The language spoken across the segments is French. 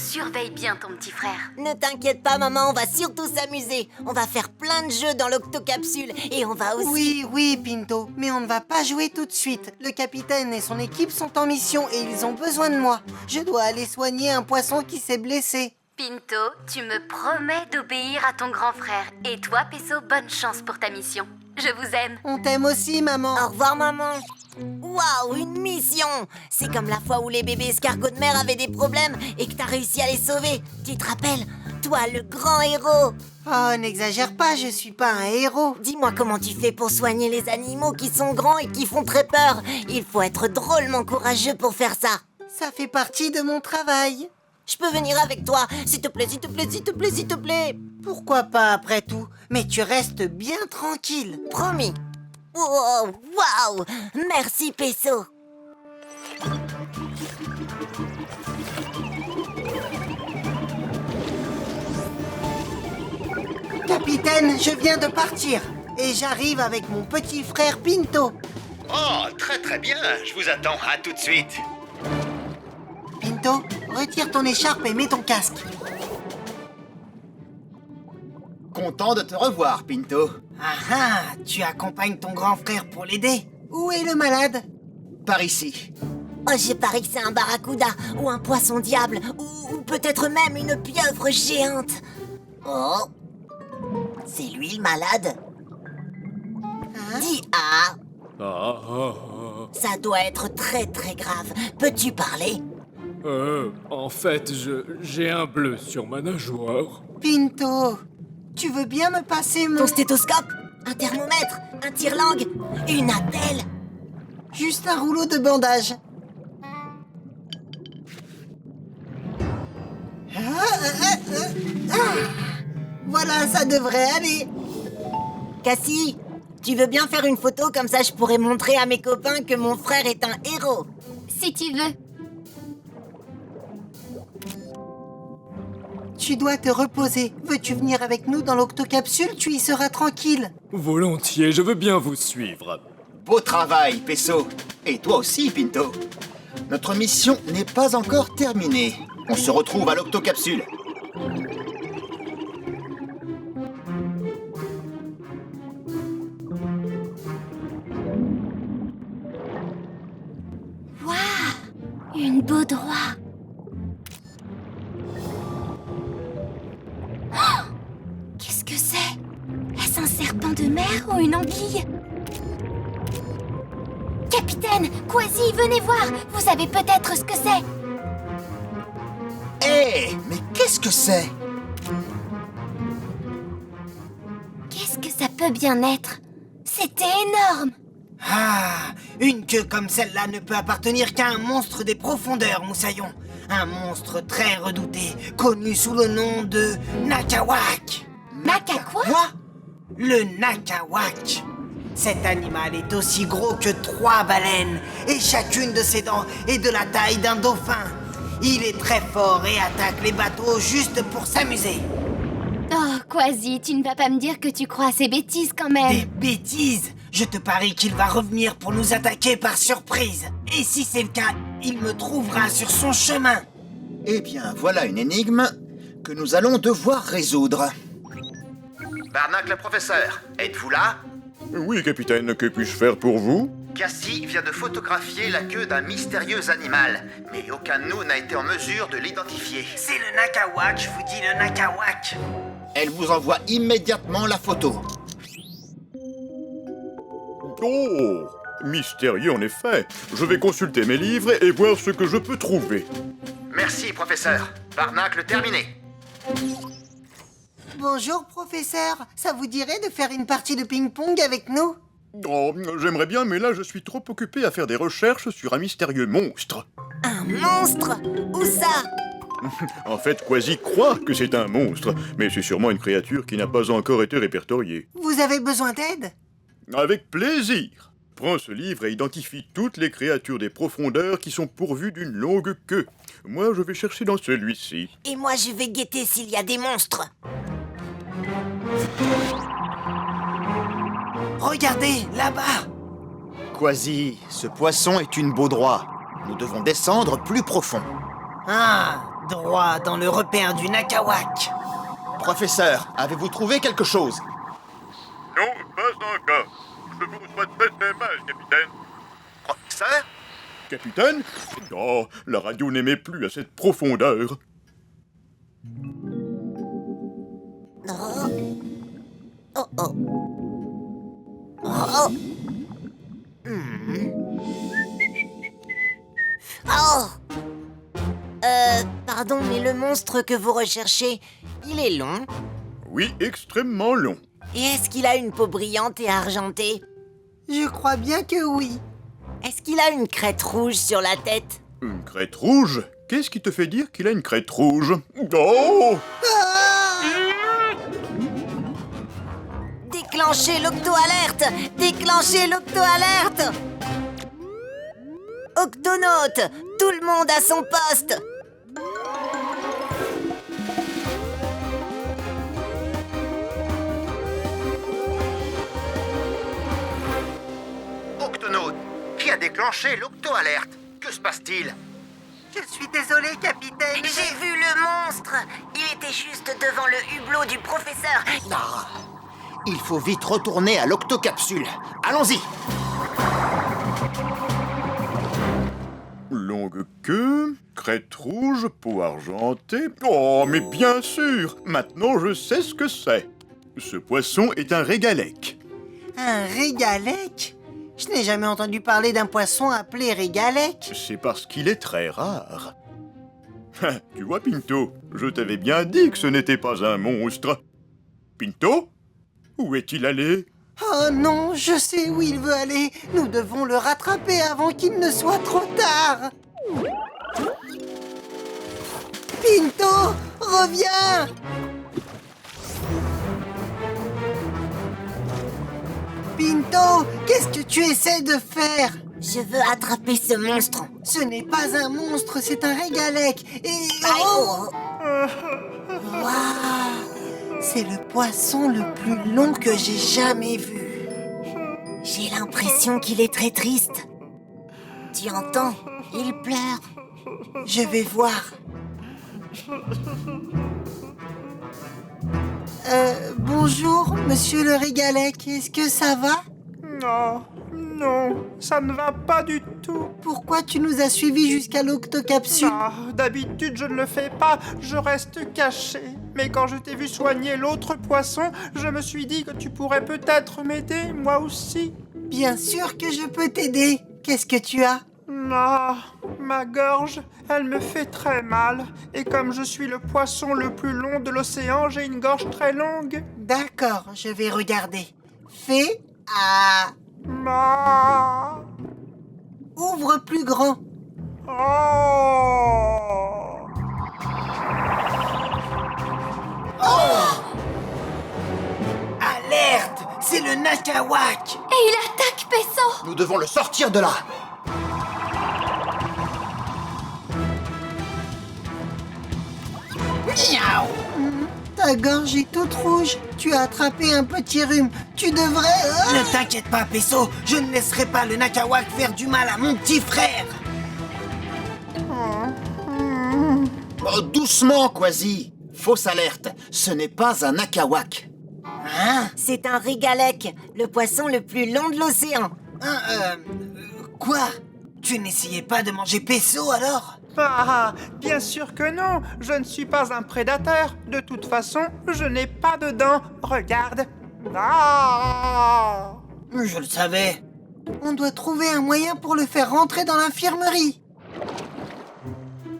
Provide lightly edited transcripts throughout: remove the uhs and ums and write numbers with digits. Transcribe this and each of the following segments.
surveille bien ton petit frère. Ne t'inquiète pas, maman, on va surtout s'amuser. On va faire plein de jeux dans l'octocapsule et on va aussi... Oui, Pinto, mais on ne va pas jouer tout de suite. Le capitaine et son équipe sont en mission et ils ont besoin de moi. Je dois aller soigner un poisson qui s'est blessé. Pinto, tu me promets d'obéir à ton grand frère. Et toi, Peso, bonne chance pour ta mission. Je vous aime. On t'aime aussi, maman. Au revoir, maman. Waouh, une mission! C'est comme la fois où les bébés escargots de mer avaient des problèmes et que t'as réussi à les sauver. Tu te rappelles? Toi, le grand héros. Oh, n'exagère pas, je suis pas un héros. Dis-moi comment tu fais pour soigner les animaux qui sont grands et qui font très peur. Il faut être drôlement courageux pour faire ça. Ça fait partie de mon travail. Je peux venir avec toi? S'il te plaît, s'il te plaît, s'il te plaît, s'il te plaît. Pourquoi pas après tout? Mais tu restes bien tranquille. Promis. Oh, waouh! Merci, Peso. Capitaine, je viens de partir. Et j'arrive avec mon petit frère Pinto. Oh, très bien, je vous attends, à tout de suite. Pinto, retire ton écharpe et mets ton casque. Content de te revoir, Pinto. Ah, tu accompagnes ton grand frère pour l'aider. Où est le malade? Par ici. Oh, je parie que c'est un barracuda ou un poisson diable ou peut-être même une pieuvre géante. Oh, c'est lui le malade. Dis ça doit être très très grave. Peux-tu parler? En fait, j'ai un bleu sur ma nageoire. Pinto, tu veux bien me passer mon... Ton stéthoscope? Un thermomètre? Un tire-langue? Une attelle? Juste un rouleau de bandage. Voilà, ça devrait aller. Cassie, tu veux bien faire une photo comme ça je pourrais montrer à mes copains que mon frère est un héros? Si tu veux. Tu dois te reposer. Veux-tu venir avec nous dans l'octocapsule? Tu y seras tranquille. Volontiers, je veux bien vous suivre. Beau travail, Peso. Et toi aussi, Pinto. Notre mission n'est pas encore terminée. On se retrouve à l'octocapsule. Une baudroie. Oh! Qu'est-ce que c'est? Est-ce un serpent de mer ou une anguille? Capitaine, Kwasi, venez voir. Vous savez peut-être ce que c'est. Hé, mais qu'est-ce que c'est? Qu'est-ce que ça peut bien être? C'était énorme. Ah, une queue comme celle-là ne peut appartenir qu'à un monstre des profondeurs, Moussaillon. Un monstre très redouté, connu sous le nom de Nakawak. Naka quoi? Quoi? Le Nakawak. Cet animal est aussi gros que 3 baleines, et chacune de ses dents est de la taille d'un dauphin. Il est très fort et attaque les bateaux juste pour s'amuser. Oh, Kwasi, tu ne vas pas me dire que tu crois à ces bêtises quand même. Des bêtises! Je te parie qu'il va revenir pour nous attaquer par surprise. Et si c'est le cas, il me trouvera sur son chemin. Eh bien, voilà une énigme que nous allons devoir résoudre. Barnacle professeur, êtes-vous là? Oui, capitaine, que puis-je faire pour vous? Cassie vient de photographier la queue d'un mystérieux animal, mais aucun de nous n'a été en mesure de l'identifier. C'est le Nakawak, je vous dis le Nakawak. Elle vous envoie immédiatement la photo. Oh, mystérieux en effet. Je vais consulter mes livres et voir ce que je peux trouver. Merci, professeur. Barnacle terminé. Bonjour, professeur. Ça vous dirait de faire une partie de ping-pong avec nous? Oh, j'aimerais bien, mais là je suis trop occupé à faire des recherches sur un mystérieux monstre. Un monstre? Où ça? En fait, Kwasi croit que c'est un monstre, mais c'est sûrement une créature qui n'a pas encore été répertoriée. Vous avez besoin d'aide? Avec plaisir. Prends ce livre et identifie toutes les créatures des profondeurs qui sont pourvues d'une longue queue. Moi, je vais chercher dans celui-ci. Et moi, je vais guetter s'il y a des monstres. Regardez, là-bas. Kwasi, ce poisson est une baudroie. Nous devons descendre plus profond. Ah, droit dans le repère du Nakawak. Professeur, avez-vous trouvé quelque chose? Non, pas encore. Je vous reçois très mal, capitaine. Professeur? Capitaine? Oh, la radio n'émet plus à cette profondeur. Oh oh. Oh. Oh. Pardon, mais le monstre que vous recherchez, il est long. Oui, extrêmement long. Et est-ce qu'il a une peau brillante et argentée? Je crois bien que oui. Est-ce qu'il a une crête rouge sur la tête? Une crête rouge? Qu'est-ce qui te fait dire qu'il a une crête rouge? Oh! Déclenchez l'octo-alerte! Déclenchez l'octo-alerte! Octonaute! Tout le monde à son poste! Octonaute, qui a déclenché l'octo-alerte? Que se passe-t-il? Je suis désolé, capitaine. J'ai vu le monstre! Il était juste devant le hublot du professeur. Ah, il faut vite retourner à l'octocapsule. Allons-y! Longue queue, crête rouge, peau argentée. Oh, mais bien sûr! Maintenant, je sais ce que c'est. Ce poisson est un régalec. Un régalec? Je n'ai jamais entendu parler d'un poisson appelé régalec. C'est parce qu'il est très rare. Tu vois, Pinto, je t'avais bien dit que ce n'était pas un monstre. Pinto? Où est-il allé? Oh non, je sais où il veut aller. Nous devons le rattraper avant qu'il ne soit trop tard. Pinto, reviens! Pinto, qu'est-ce que tu essaies de faire? Je veux attraper ce monstre. Ce n'est pas un monstre, c'est un régalec. Et... Aïe, oh! oh. Waouh! C'est le poisson le plus long que j'ai jamais vu. J'ai l'impression qu'il est très triste. Tu entends? Il pleure. Je vais voir. Bonjour, monsieur le régalec. Est-ce que ça va? Non, ça ne va pas du tout. Pourquoi tu nous as suivis jusqu'à l'octocapsule? D'habitude, je ne le fais pas, je reste caché. Mais quand je t'ai vu soigner l'autre poisson, je me suis dit que tu pourrais peut-être m'aider, moi aussi. Bien sûr que je peux t'aider. Qu'est-ce que tu as? Ma gorge, elle me fait très mal. Et comme je suis le poisson le plus long de l'océan, j'ai une gorge très longue. D'accord, je vais regarder. Fais A. Ouvre plus grand. Alerte! C'est le Nakawak! Et il attaque Peso. Nous devons le sortir de là. Ta gorge est toute rouge. Tu as attrapé un petit rhume. Tu devrais... Ne t'inquiète pas, Peso. Je ne laisserai pas le Nakawak faire du mal à mon petit frère. Oh, doucement, Quasi. Fausse alerte, ce n'est pas un Nakawak. C'est un régalec, le poisson le plus long de l'océan. Quoi? Tu n'essayais pas de manger Peso alors? Bien sûr que non, je ne suis pas un prédateur. De toute façon, je n'ai pas de dents. Regarde. Je le savais. On doit trouver un moyen pour le faire rentrer dans l'infirmerie.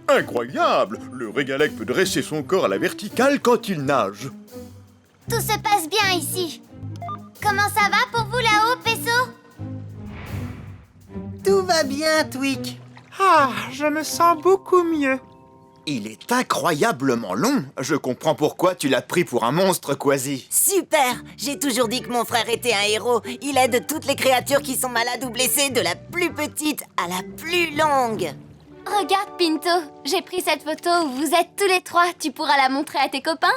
Incroyable! Le régalec peut dresser son corps à la verticale quand il nage. Tout se passe bien ici. Comment ça va pour vous là-haut, Peso? Tout va bien, Twig. Je me sens beaucoup mieux. Il est incroyablement long. Je comprends pourquoi tu l'as pris pour un monstre, Quasi. Super! J'ai toujours dit que mon frère était un héros. Il aide toutes les créatures qui sont malades ou blessées, de la plus petite à la plus longue. Regarde, Pinto. J'ai pris cette photo où vous êtes tous les trois. Tu pourras la montrer à tes copains?